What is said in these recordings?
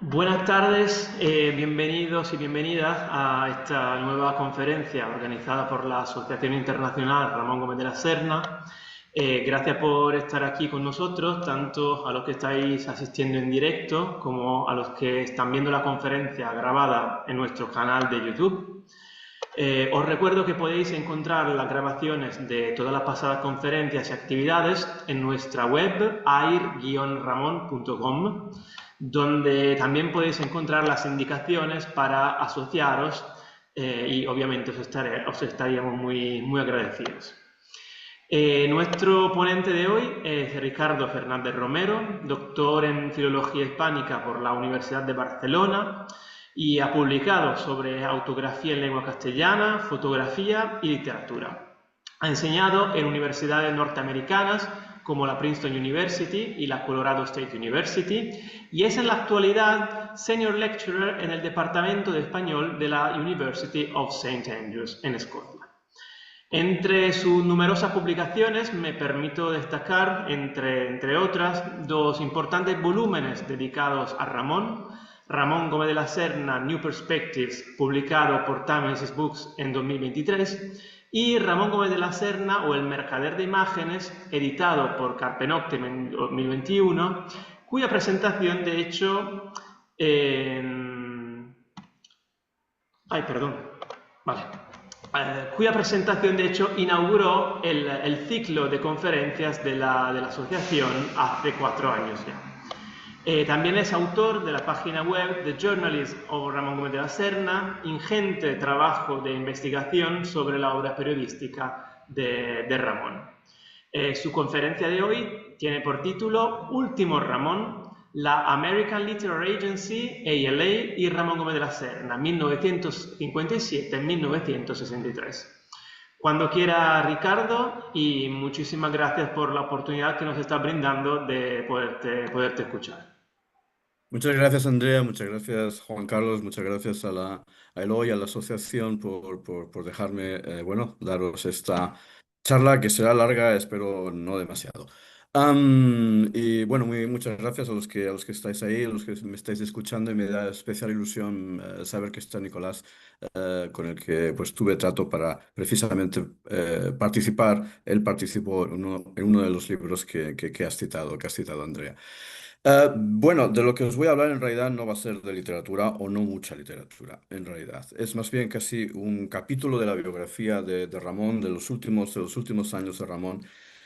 Buenas tardes, bienvenidos y bienvenidas a esta nueva conferencia organizada por la Asociación Internacional Ramón Gómez de la Serna. Gracias por estar aquí con nosotros, tanto a los que estáis asistiendo en directo como a los que están viendo la conferencia grabada en nuestro canal de YouTube. Os recuerdo que podéis encontrar las grabaciones de todas las pasadas conferencias y actividades en nuestra web air-ramon.com, donde también podéis encontrar las indicaciones para asociaros y obviamente os estaríamos muy agradecidos. Nuestro ponente de hoy es Ricardo Fernández Romero, doctor en Filología Hispánica por la Universidad de Barcelona y ha publicado sobre autografía en lengua castellana, fotografía y literatura. Ha enseñado en universidades norteamericanas como la Princeton University y la Colorado State University y es en la actualidad Senior Lecturer en el Departamento de Español de la University of St. Andrews en Escocia. Entre sus numerosas publicaciones me permito destacar, entre otras, dos importantes volúmenes dedicados a Ramón: Ramón Gómez de la Serna, New Perspectives, publicado por Támesis Books en 2023, y Ramón Gómez de la Serna o El Mercader de Imágenes, editado por Carpe Noctem en 2021, cuya presentación, de hecho, ay, perdón. Vale. Cuya presentación, de hecho, inauguró el ciclo de conferencias de la asociación hace 4 años ya. También es autor de la página web The Journalist of Ramón Gómez de la Serna, ingente trabajo de investigación sobre la obra periodística de Ramón. Su conferencia de hoy tiene por título Último Ramón, la American Literary Agency, ALA, y Ramón Gómez de la Serna, 1957-1963. Cuando quiera, Ricardo, y muchísimas gracias por la oportunidad que nos está brindando de poderte escuchar. Muchas gracias, Andrea, muchas gracias, Juan Carlos, muchas gracias a Eloy, a la asociación por dejarme, bueno, daros esta charla que será larga, espero no demasiado. Y bueno, muchas gracias a los que estáis ahí, a los que me estáis escuchando y me da especial ilusión saber que está Nicolás, con el que pues tuve trato para precisamente participar. Él participó en uno de los libros que has citado, Andrea. Bueno, de lo que os voy a hablar en realidad no va a ser de literatura o no mucha literatura, en realidad. Es más bien casi un capítulo de la biografía de Ramón, de los últimos años de Ramón,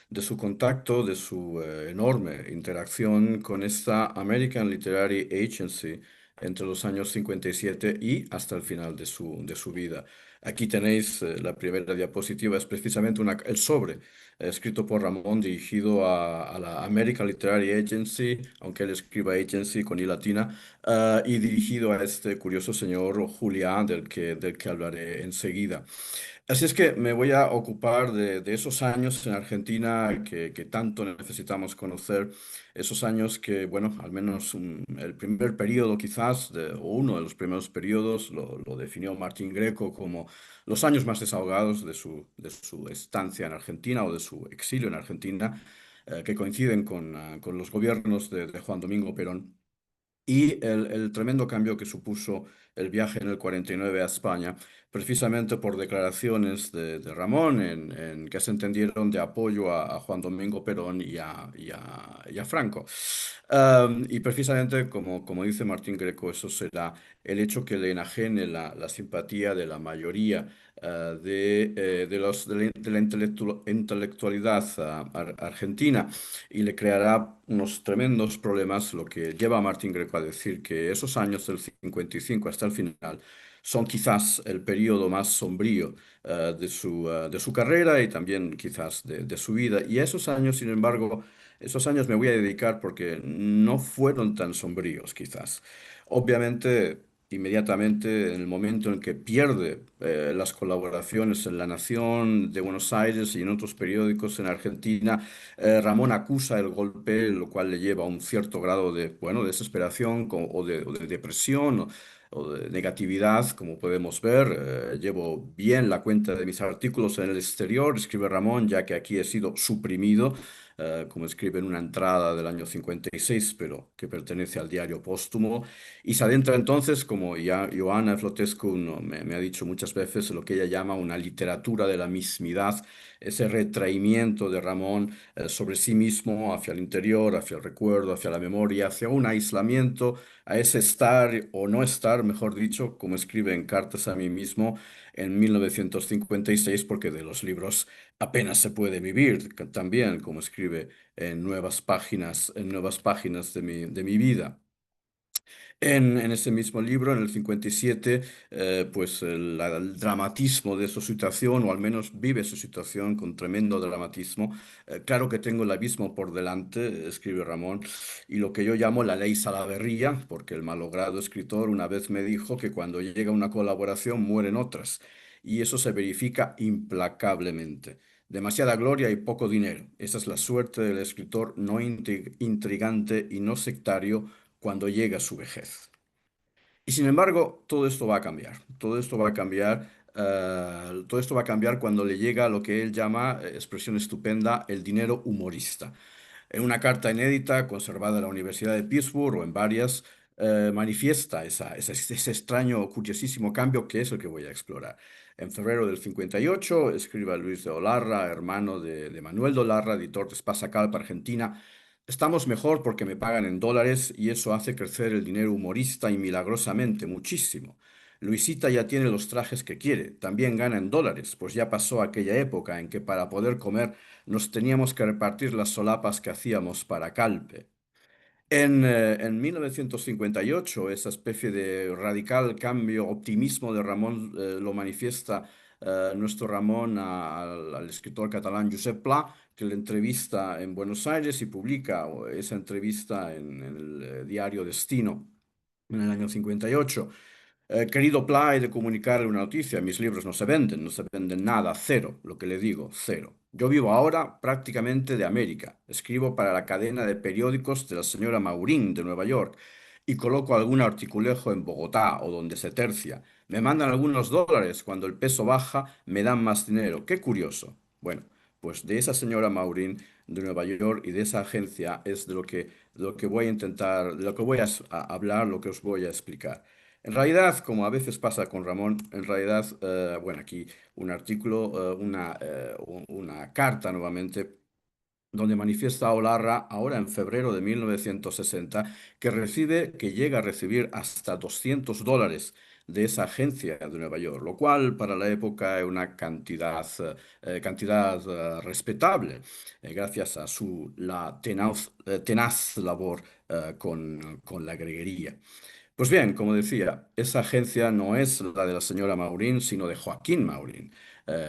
de su contacto, de su enorme interacción con esta American Literary Agency entre los años 57 y hasta el final de su vida. Aquí tenéis la primera diapositiva, es precisamente el sobre escrito por Ramón, dirigido a la American Literary Agency, aunque él escriba Agency con I latina, y dirigido a este curioso señor Julián, del que hablaré enseguida. Así es que me voy a ocupar de esos años en Argentina que tanto necesitamos conocer, esos años que, bueno, al menos el primer periodo quizás, o uno de los primeros periodos, lo definió Martín Greco como los años más desahogados de su estancia en Argentina o de su exilio en Argentina, que coinciden con los gobiernos de Juan Domingo Perón. Y el tremendo cambio que supuso el viaje en el 49 a España, precisamente por declaraciones de Ramón que se entendieron de apoyo a Juan Domingo Perón y a Franco. Y precisamente, como dice Martín Greco, eso será el hecho que le enajene la simpatía de la mayoría de la intelectualidad argentina, y le creará unos tremendos problemas, lo que lleva a Martín Greco a decir que esos años del 55 hasta el final son quizás el periodo más sombrío de su carrera y también quizás de su vida. Y a esos años, sin embargo, esos años me voy a dedicar porque no fueron tan sombríos quizás. Obviamente, inmediatamente en el momento en que pierde las colaboraciones en La Nación de Buenos Aires y en otros periódicos en Argentina, Ramón acusa el golpe, lo cual le lleva a un cierto grado de, bueno, desesperación o de depresión o de negatividad, como podemos ver. Llevo bien la cuenta de mis artículos en el exterior, escribe Ramón, ya que aquí he sido suprimido. como escribe en una entrada del año 56, pero que pertenece al diario póstumo, y se adentra entonces, como ya Ioana Flotescu me ha dicho muchas veces, lo que ella llama una literatura de la mismidad, ese retraimiento de Ramón sobre sí mismo, hacia el interior, hacia el recuerdo, hacia la memoria, hacia un aislamiento, a ese estar o no estar, mejor dicho, como escribe en Cartas a mí mismo en 1956, porque de los libros apenas se puede vivir, también, como escribe en nuevas páginas de mi vida. En ese mismo libro, en el 57, pues el dramatismo de su situación, o al menos vive su situación con tremendo dramatismo. Claro que tengo el abismo por delante, escribe Ramón, y lo que yo llamo la ley Salaverría, porque el malogrado escritor una vez me dijo que cuando llega una colaboración mueren otras, y eso se verifica implacablemente. Demasiada gloria y poco dinero. Esa es la suerte del escritor no intrigante y no sectario cuando llega su vejez. Y sin embargo, todo esto va a cambiar. Todo esto va a cambiar. Todo esto va a cambiar cuando le llega lo que él llama, expresión estupenda, el dinero humorista. En una carta inédita conservada en la Universidad de Pittsburgh o en varias, manifiesta ese extraño, curiosísimo cambio que es el que voy a explorar. En febrero del 58 escribe a Luis de Olarra, hermano de Manuel de Olarra, editor de Espasa Calpe, Argentina. Estamos mejor porque me pagan en dólares y eso hace crecer el dinero humorista y milagrosamente muchísimo. Luisita ya tiene los trajes que quiere, también gana en dólares, pues ya pasó aquella época en que para poder comer nos teníamos que repartir las solapas que hacíamos para Calpe. En 1958, esa especie de radical cambio, optimismo de Ramón lo manifiesta nuestro Ramón al escritor catalán Josep Pla, que le entrevista en Buenos Aires y publica esa entrevista en el diario Destino en el año 58. Querido Pla, he de comunicarle una noticia. Mis libros no se venden nada, cero, lo que le digo, cero. Yo vivo ahora prácticamente de América. Escribo para la cadena de periódicos de la señora Maurín de Nueva York y coloco algún articulejo en Bogotá o donde se tercia. Me mandan algunos dólares. Cuando el peso baja, me dan más dinero. Qué curioso. Bueno, pues de esa señora Maurín de Nueva York y de esa agencia es de lo que voy a intentar, de lo que voy a hablar, lo que os voy a explicar. En realidad, como a veces pasa con Ramón, en realidad, bueno, aquí un artículo, una carta nuevamente, donde manifiesta a Olarra, ahora en febrero de 1960, que llega a recibir hasta $200 de esa agencia de Nueva York, lo cual para la época es una cantidad respetable, gracias a tenaz labor con la greguería. Pues bien, como decía, esa agencia no es la de la señora Maurín, sino de Joaquín Maurín.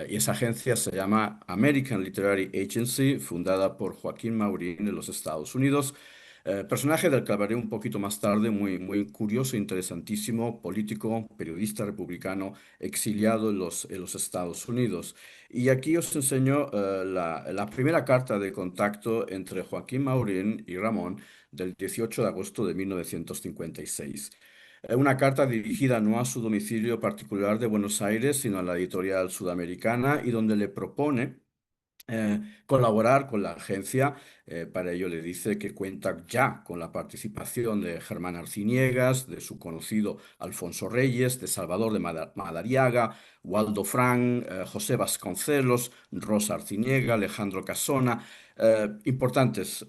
Y esa agencia se llama American Literary Agency, fundada por Joaquín Maurín en los Estados Unidos. Personaje del que hablaré un poquito más tarde, muy curioso, interesantísimo, político, periodista republicano, exiliado en los Estados Unidos. Y aquí os enseño la primera carta de contacto entre Joaquín Maurín y Ramón del 18 de agosto de 1956. Una carta dirigida no a su domicilio particular de Buenos Aires, sino a la editorial sudamericana y donde le propone colaborar con la agencia. Para ello le dice que cuenta ya con la participación de Germán Arciniegas, de su conocido Alfonso Reyes, de Salvador de Madariaga, Waldo Frank, José Vasconcelos, Rosa Arciniega, Alejandro Casona, importantes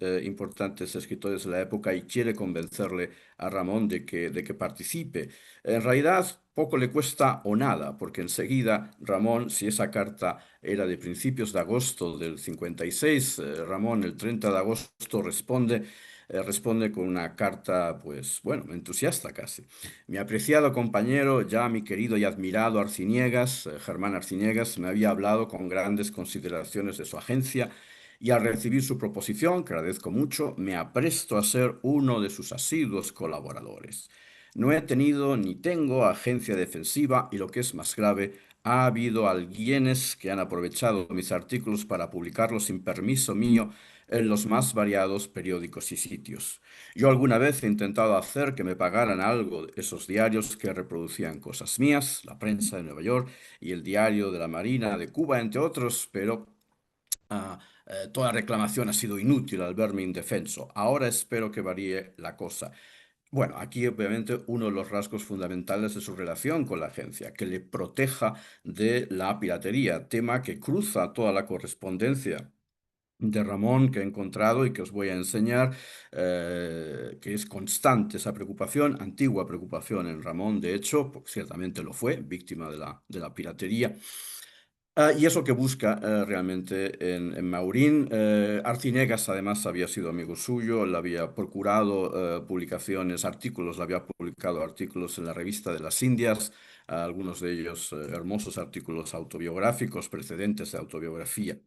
escritores de la época, y quiere convencerle a Ramón de que participe. En realidad, poco le cuesta o nada, porque enseguida Ramón, si esa carta era de principios de agosto del 56, Ramón el 30 de agosto responde con una carta, pues bueno, entusiasta casi. Mi apreciado compañero, ya mi querido y admirado Arciniegas, Germán Arciniegas, me había hablado con grandes consideraciones de su agencia y al recibir su proposición, que agradezco mucho, me apresto a ser uno de sus asiduos colaboradores. No he tenido ni tengo agencia defensiva y lo que es más grave, ha habido alguienes que han aprovechado mis artículos para publicarlos sin permiso mío en los más variados periódicos y sitios. Yo alguna vez he intentado hacer que me pagaran algo de esos diarios que reproducían cosas mías, la prensa de Nueva York y el diario de la Marina de Cuba, entre otros, pero Toda reclamación ha sido inútil al verme indefenso. Ahora espero que varíe la cosa. Bueno, aquí obviamente uno de los rasgos fundamentales de su relación con la agencia, que le proteja de la piratería, tema que cruza toda la correspondencia de Ramón que he encontrado y que os voy a enseñar, que es constante esa preocupación, antigua preocupación en Ramón, de hecho, porque ciertamente lo fue, víctima de la piratería. Y eso que busca realmente en Maurín. Arciniegas además había sido amigo suyo, le había procurado publicaciones, artículos, le había publicado artículos en la revista de las Indias, algunos de ellos hermosos artículos autobiográficos, precedentes de autobiografía.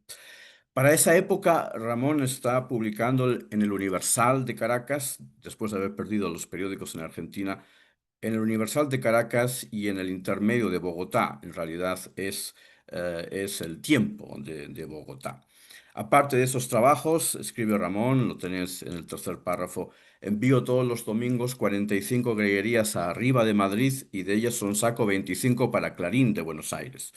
Para esa época, Ramón está publicando en el Universal de Caracas, después de haber perdido los periódicos en Argentina, en el Universal de Caracas y en el Intermedio de Bogotá. En realidad es el Tiempo de Bogotá. Aparte de esos trabajos, escribe Ramón, lo tenéis en el tercer párrafo, envío todos los domingos 45 greguerías a Arriba de Madrid y de ellas son saco 25 para Clarín de Buenos Aires.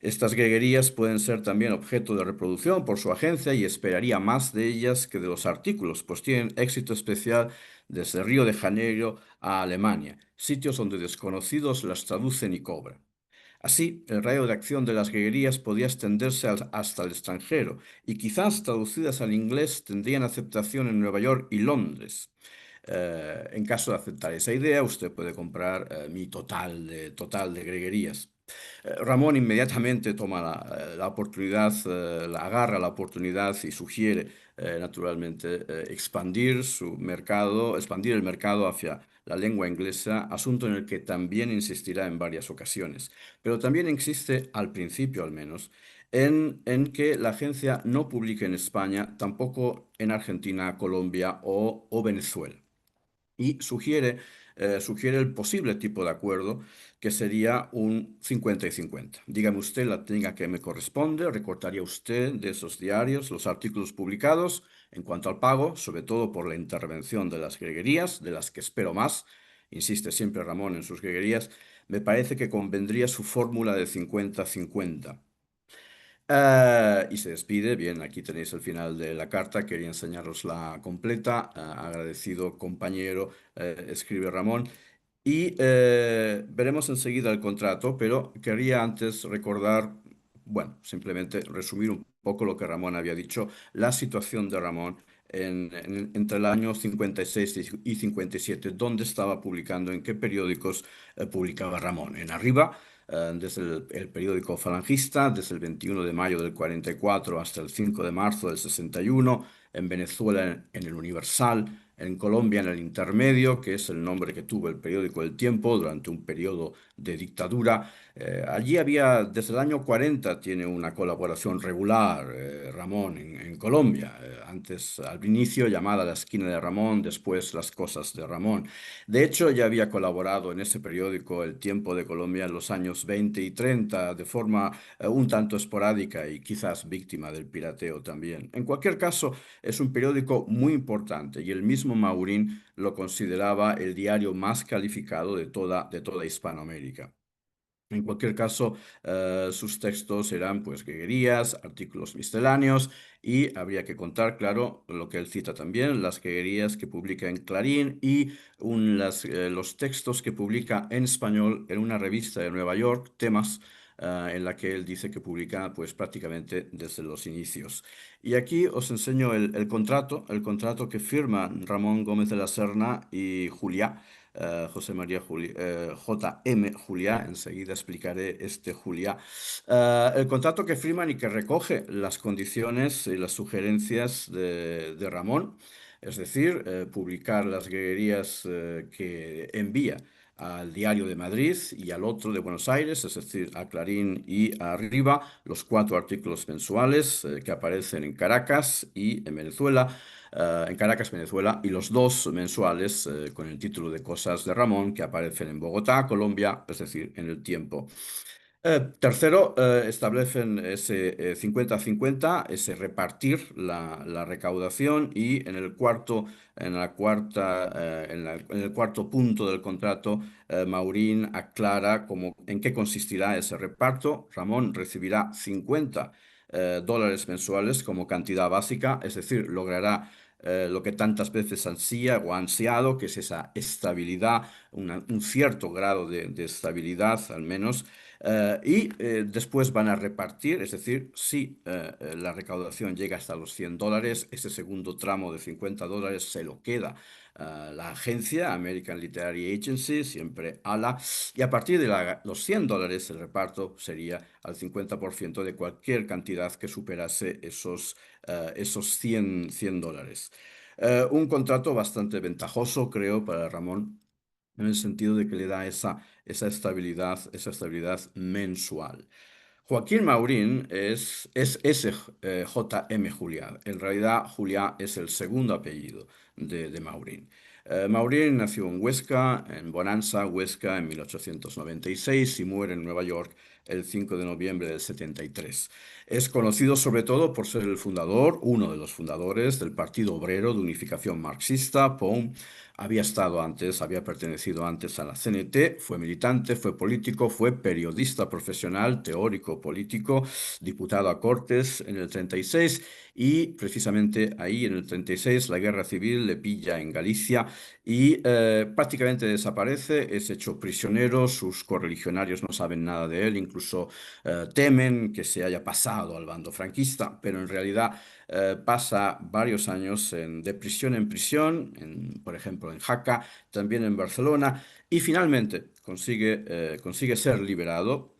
Estas greguerías pueden ser también objeto de reproducción por su agencia y esperaría más de ellas que de los artículos, pues tienen éxito especial desde Río de Janeiro a Alemania, sitios donde desconocidos las traducen y cobran. Así, el radio de acción de las greguerías podía extenderse hasta el extranjero y quizás traducidas al inglés tendrían aceptación en Nueva York y Londres. En caso de aceptar esa idea, usted puede comprar mi total de greguerías. Ramón inmediatamente toma la oportunidad, la agarra la oportunidad y sugiere, naturalmente, expandir su mercado, expandir el mercado hacia la lengua inglesa, asunto en el que también insistirá en varias ocasiones. Pero también insiste, al principio al menos, en que la agencia no publique en España, tampoco en Argentina, Colombia o Venezuela y sugiere el posible tipo de acuerdo que sería un 50 y 50. Dígame usted la técnica que me corresponde, recortaría usted de esos diarios los artículos publicados en cuanto al pago, sobre todo por la intervención de las greguerías, de las que espero más, insiste siempre Ramón en sus greguerías, me parece que convendría su fórmula de 50-50. Y se despide. Bien, aquí tenéis el final de la carta. Quería enseñaros la completa. Agradecido compañero, escribe Ramón. Y veremos enseguida el contrato, pero quería antes recordar, bueno, simplemente resumir un poco lo que Ramón había dicho, la situación de Ramón entre el año 56 y 57, dónde estaba publicando, en qué periódicos publicaba Ramón. En Arriba, desde el periódico Falangista, desde el 21 de mayo del 44 hasta el 5 de marzo del 61, en Venezuela en el Universal, en Colombia en el Intermedio, que es el nombre que tuvo el periódico El Tiempo durante un periodo de dictadura. Allí había, desde el año 40, tiene una colaboración regular, Ramón, en Colombia. Antes, al inicio, llamada La Esquina de Ramón, después Las Cosas de Ramón. De hecho, ya había colaborado en ese periódico El Tiempo de Colombia en los años 20 y 30, de forma un tanto esporádica y quizás víctima del pirateo también. En cualquier caso, es un periódico muy importante y el mismo Maurín lo consideraba el diario más calificado de toda Hispanoamérica. En cualquier caso, sus textos eran pues greguerías, artículos misceláneos y habría que contar, claro, lo que él cita también, las greguerías que publica en Clarín y los textos que publica en español en una revista de Nueva York, Temas, en la que él dice que publica pues prácticamente desde los inicios. Y aquí os enseño el contrato que firman Ramón Gómez de la Serna y Juliá. José María J.M. Juliá, enseguida explicaré este Juliá. El contrato que firman y que recoge las condiciones y las sugerencias de Ramón, es decir, publicar las greguerías que envía al Diario de Madrid y al otro de Buenos Aires, es decir, a Clarín y a Arriba, los 4 artículos mensuales que aparecen en Caracas y en Venezuela, en Caracas, Venezuela, y los 2 mensuales con el título de Cosas de Ramón que aparecen en Bogotá, Colombia, es decir, en El Tiempo. Tercero, establecen ese 50-50, ese repartir la recaudación y en el cuarto punto del contrato, Maurín aclara en qué consistirá ese reparto. Ramón recibirá 50 dólares mensuales como cantidad básica, es decir, logrará lo que tantas veces ansía o ha ansiado, que es esa estabilidad, un cierto grado de estabilidad al menos, y después van a repartir, es decir, si la recaudación llega hasta los 100 dólares, ese segundo tramo de 50 dólares se lo queda la agencia American Literary Agency, siempre ALA, y a partir de los 100 dólares el reparto sería al 50% de cualquier cantidad que superase esos 100 dólares. Un contrato bastante ventajoso, creo, para Ramón, en el sentido de que le da esa estabilidad mensual. Joaquín Maurín es ese J.M. Juliá. En realidad, Juliá es el segundo apellido de Maurín. Maurín nació en Huesca, en Bonanza, Huesca, en 1896 y muere en Nueva York el 5 de noviembre del 73. Es conocido sobre todo por ser el fundador, uno de los fundadores del Partido Obrero de Unificación Marxista, POUM. Había pertenecido antes a la CNT, fue militante, fue político, fue periodista profesional, teórico político, diputado a Cortes en el 36 y precisamente ahí en el 36 la guerra civil le pilla en Galicia y prácticamente desaparece, es hecho prisionero, sus correligionarios no saben nada de él, incluso temen que se haya pasado al bando franquista, pero en realidad pasa varios años de prisión en prisión, por ejemplo en Jaca, también en Barcelona, y finalmente consigue ser liberado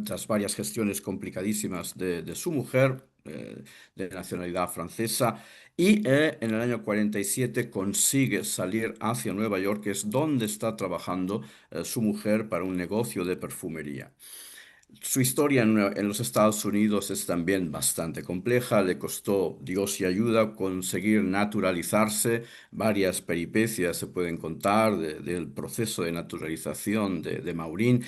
tras varias gestiones complicadísimas de su mujer, de nacionalidad francesa, y en el año 47 consigue salir hacia Nueva York, que es donde está trabajando su mujer para un negocio de perfumería. Su historia en los Estados Unidos es también bastante compleja. Le costó, Dios y ayuda, conseguir naturalizarse. Varias peripecias se pueden contar del proceso de naturalización de Maurín.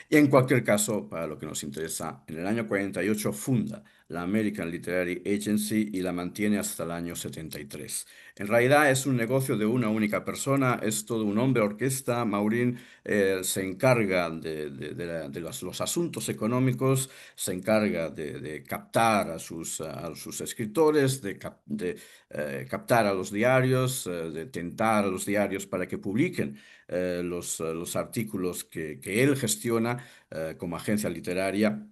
Y en cualquier caso, para lo que nos interesa, en el año 48 funda la American Literary Agency y la mantiene hasta el año 73. En realidad es un negocio de una única persona, es todo un hombre orquesta. Maurín se encarga los asuntos económicos, se encarga de captar a sus escritores, captar a los diarios, de tentar a los diarios para que publiquen los artículos que él gestiona como agencia literaria.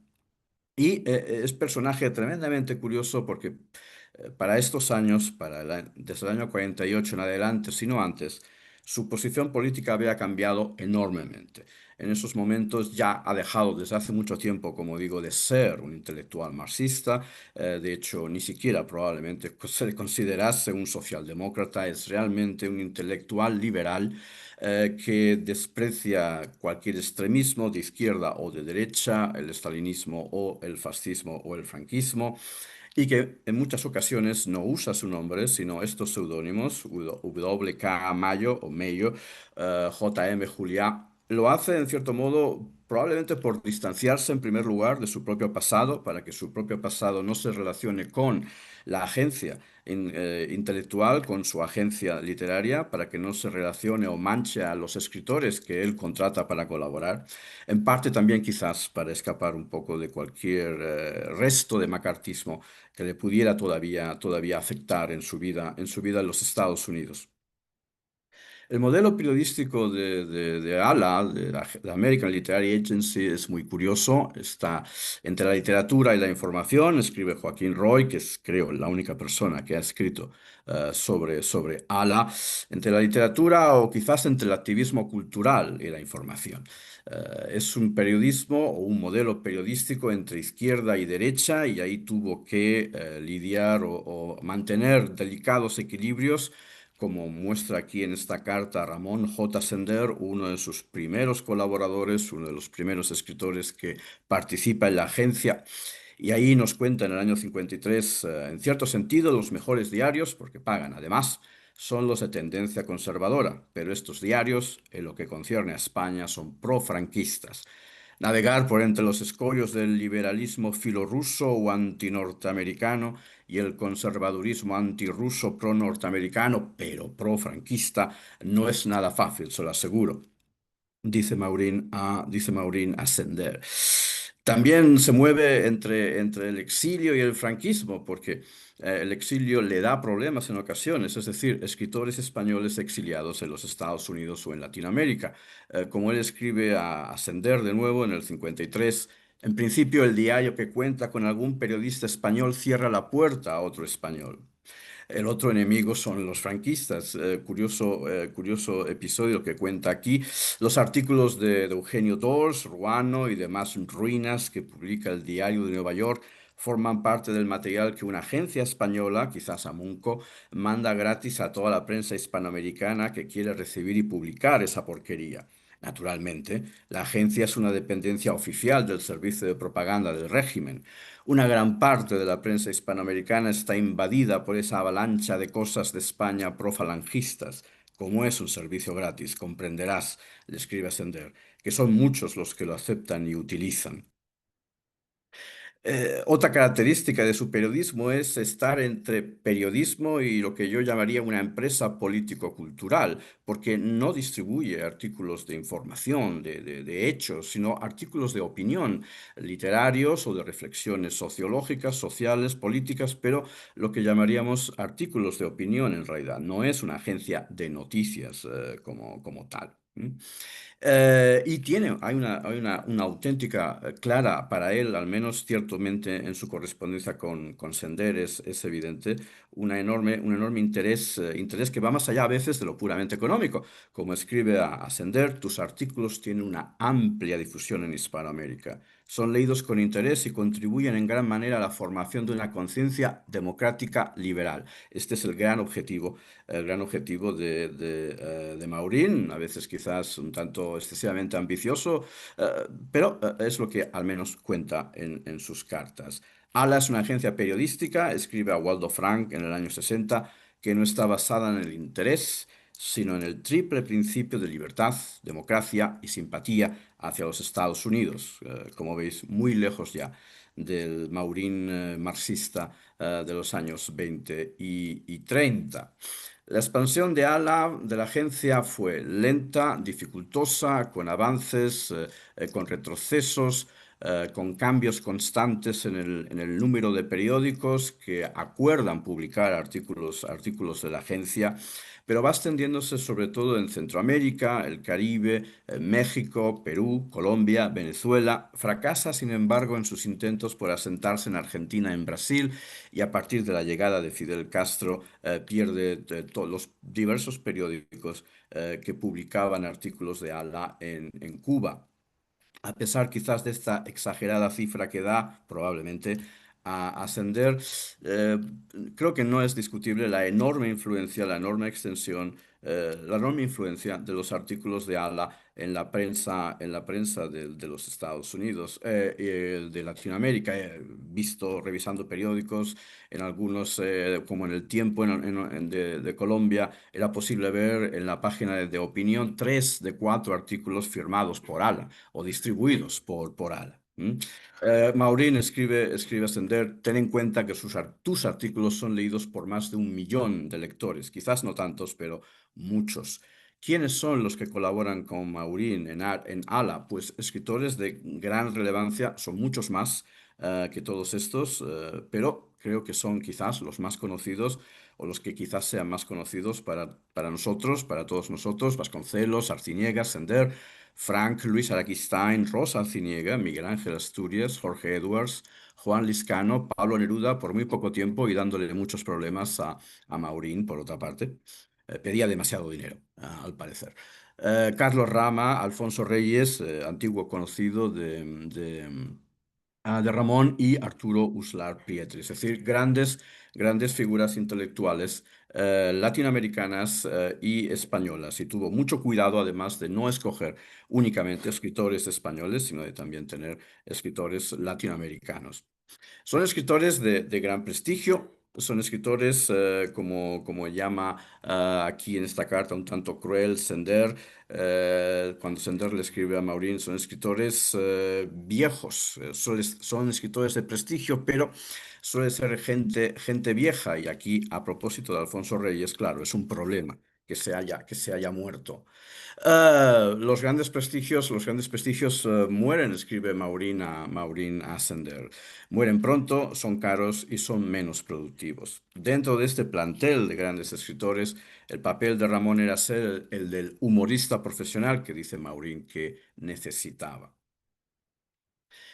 Y es personaje tremendamente curioso porque para estos años, desde el año 48 en adelante, si no antes, su posición política había cambiado enormemente. En esos momentos ya ha dejado desde hace mucho tiempo, como digo, de ser un intelectual marxista. De hecho, ni siquiera probablemente se le considerase un socialdemócrata. Es realmente un intelectual liberal que desprecia cualquier extremismo de izquierda o de derecha, el estalinismo o el fascismo o el franquismo, y que en muchas ocasiones no usa su nombre, sino estos seudónimos, WK Mayo o Mayo, JM Juliá. Lo hace en cierto modo probablemente por distanciarse en primer lugar de su propio pasado, para que su propio pasado no se relacione con la agencia intelectual, con su agencia literaria, para que no se relacione o manche a los escritores que él contrata para colaborar. En parte también quizás para escapar un poco de cualquier resto de macartismo que le pudiera todavía afectar en su vida en los Estados Unidos. El modelo periodístico de ALA, de la American Literary Agency, es muy curioso. Está entre la literatura y la información. Escribe Joaquín Roy, que es, creo, la única persona que ha escrito sobre ALA. Entre la literatura o quizás entre el activismo cultural y la información. Es un periodismo o un modelo periodístico entre izquierda y derecha, y ahí tuvo que lidiar o mantener delicados equilibrios, como muestra aquí en esta carta Ramón J. Sender, uno de sus primeros colaboradores, uno de los primeros escritores que participa en la agencia. Y ahí nos cuenta en el año 53, en cierto sentido, los mejores diarios, porque pagan además, son los de tendencia conservadora, pero estos diarios, en lo que concierne a España, son profranquistas. Navegar por entre los escollos del liberalismo filorruso o antinorteamericano y el conservadurismo antirruso pro-norteamericano, pero pro-franquista, no es nada fácil, se lo aseguro, dice Maurín a Sender. También se mueve entre el exilio y el franquismo, porque el exilio le da problemas en ocasiones, es decir, escritores españoles exiliados en los Estados Unidos o en Latinoamérica. Como él escribe a Ascender de nuevo en el 53, en principio el diario que cuenta con algún periodista español cierra la puerta a otro español. El otro enemigo son los franquistas. Curioso episodio que cuenta aquí. Los artículos de Eugenio Dors, Ruano y demás ruinas que publica el Diario de Nueva York forman parte del material que una agencia española, quizás Amunco, manda gratis a toda la prensa hispanoamericana que quiere recibir y publicar esa porquería. Naturalmente, la agencia es una dependencia oficial del servicio de propaganda del régimen. Una gran parte de la prensa hispanoamericana está invadida por esa avalancha de cosas de España profalangistas. Como es un servicio gratis, comprenderás, le escribe Sender, que son muchos los que lo aceptan y utilizan. Otra característica de su periodismo es estar entre periodismo y lo que yo llamaría una empresa político-cultural, porque no distribuye artículos de información, de hechos, sino artículos de opinión, literarios o de reflexiones sociológicas, sociales, políticas, pero lo que llamaríamos artículos de opinión en realidad. No es una agencia de noticias, como tal. Y hay una auténtica, clara para él, al menos ciertamente en su correspondencia con Sender, es evidente, un enorme interés que va más allá a veces de lo puramente económico. Como escribe a Sender, tus artículos tienen una amplia difusión en Hispanoamérica. Son leídos con interés y contribuyen en gran manera a la formación de una conciencia democrática liberal. Este es el gran objetivo de Maurín, a veces quizás un tanto excesivamente ambicioso, pero es lo que al menos cuenta en sus cartas. ALA es una agencia periodística, escribe a Waldo Frank en el año 60, que no está basada en el interés, sino en el triple principio de libertad, democracia y simpatía hacia los Estados Unidos. Como veis, muy lejos ya del Maurín marxista de los años 20 y 30. La expansión de ala de la agencia fue lenta, dificultosa, con avances, con retrocesos, con cambios constantes en el número de periódicos que acuerdan publicar artículos de la agencia, pero va extendiéndose sobre todo en Centroamérica, el Caribe, México, Perú, Colombia, Venezuela. Fracasa, sin embargo, en sus intentos por asentarse en Argentina, en Brasil, y a partir de la llegada de Fidel Castro pierde todos los diversos periódicos que publicaban artículos de ALA en Cuba. A pesar quizás de esta exagerada cifra que da, probablemente, a ascender, eh, creo que no es discutible la enorme influencia, la enorme extensión, la enorme influencia de los artículos de ALA en la prensa de los Estados Unidos y de Latinoamérica. He visto, revisando periódicos, en algunos, como en El Tiempo de Colombia, era posible ver en la página de opinión 3 de 4 artículos firmados por ALA o distribuidos por ALA. Maurín escribe Ascender, ten en cuenta que tus artículos son leídos por más de 1 millón de lectores, quizás no tantos, pero muchos. ¿Quiénes son los que colaboran con Maurín en ALA? Pues escritores de gran relevancia, son muchos más que todos estos, pero creo que son quizás los más conocidos o los que quizás sean más conocidos para nosotros, para todos nosotros: Vasconcelos, Arciniegas, Sender, Frank, Luis Araquistain, Rosa Arciniega, Miguel Ángel Asturias, Jorge Edwards, Juan Liscano, Pablo Neruda, por muy poco tiempo y dándole muchos problemas a Maurín, por otra parte. Pedía demasiado dinero, al parecer. Carlos Rama, Alfonso Reyes, antiguo conocido de Ramón, y Arturo Uslar Pietri, es decir, grandes figuras intelectuales latinoamericanas y españolas. Y tuvo mucho cuidado, además, de no escoger únicamente escritores españoles, sino de también tener escritores latinoamericanos. Son escritores de gran prestigio, son escritores, como llama aquí en esta carta un tanto cruel Sender, cuando Sender le escribe a Maurín, son escritores viejos, son escritores de prestigio, pero suele ser gente vieja, y aquí, a propósito de Alfonso Reyes, claro, es un problema que se haya muerto. Los grandes prestigios mueren, escribe Maureen Ascender. Mueren pronto, son caros y son menos productivos. Dentro de este plantel de grandes escritores, el papel de Ramón era ser el del humorista profesional que dice Maureen que necesitaba.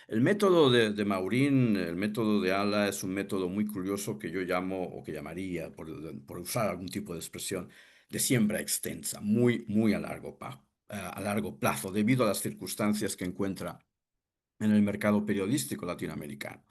El método de Maurín, el método de Ala, es un método muy curioso que yo llamo, o que llamaría, por usar algún tipo de expresión, de siembra extensa, muy a largo plazo, debido a las circunstancias que encuentra en el mercado periodístico latinoamericano.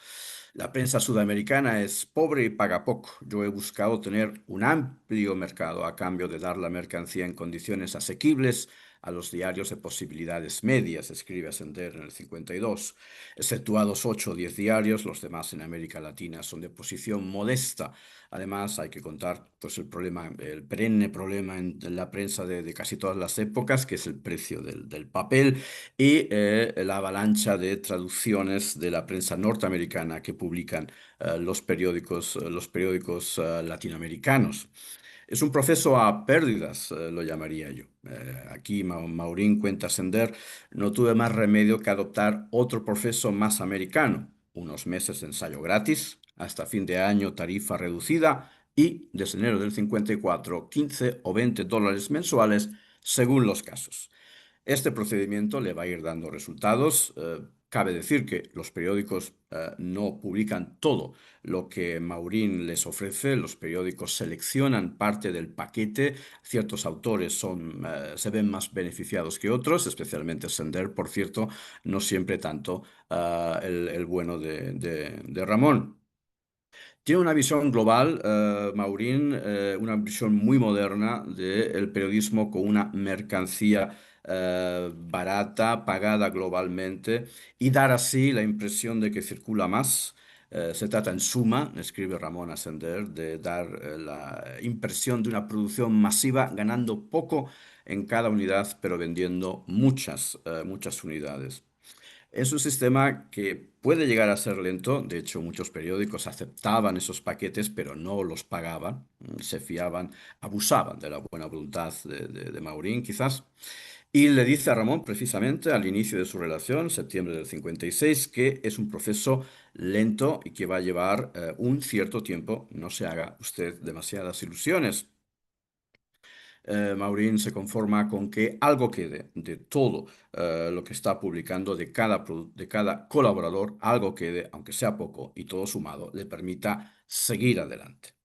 La prensa sudamericana es pobre y paga poco. Yo he buscado tener un amplio mercado a cambio de dar la mercancía en condiciones asequibles a los diarios de posibilidades medias, escribe Ascender en el 52. Exceptuados 8 o 10 diarios, los demás en América Latina son de posición modesta. Además, hay que contar pues, el perenne problema en la prensa de casi todas las épocas, que es el precio del papel y la avalancha de traducciones de la prensa norteamericana que publican los periódicos latinoamericanos. Es un proceso a pérdidas, lo llamaría yo. Aquí Maurín cuenta ascender, no tuve más remedio que adoptar otro proceso más americano, unos meses de ensayo gratis, hasta fin de año tarifa reducida y desde enero del 54, 15 o $20 mensuales según los casos. Este procedimiento le va a ir dando resultados. Cabe decir que los periódicos no publican todo lo que Maurín les ofrece. Los periódicos seleccionan parte del paquete. Ciertos autores se ven más beneficiados que otros, especialmente Sender, por cierto, no siempre tanto el bueno de Ramón. Tiene una visión global, Maurín, una visión muy moderna del periodismo con una mercancía barata, pagada globalmente, y dar así la impresión de que circula más. Se trata en suma, escribe Ramón Ascender, de dar la impresión de una producción masiva, ganando poco en cada unidad, pero vendiendo muchas unidades. Es un sistema que puede llegar a ser lento. De hecho, muchos periódicos aceptaban esos paquetes, pero no los pagaban. Se fiaban, abusaban de la buena voluntad de Maurín, quizás. Y le dice a Ramón, precisamente al inicio de su relación, septiembre del 56, que es un proceso lento y que va a llevar un cierto tiempo. No se haga usted demasiadas ilusiones. Maurín se conforma con que algo quede de todo lo que está publicando, de cada colaborador, algo quede, aunque sea poco, y todo sumado, le permita seguir adelante.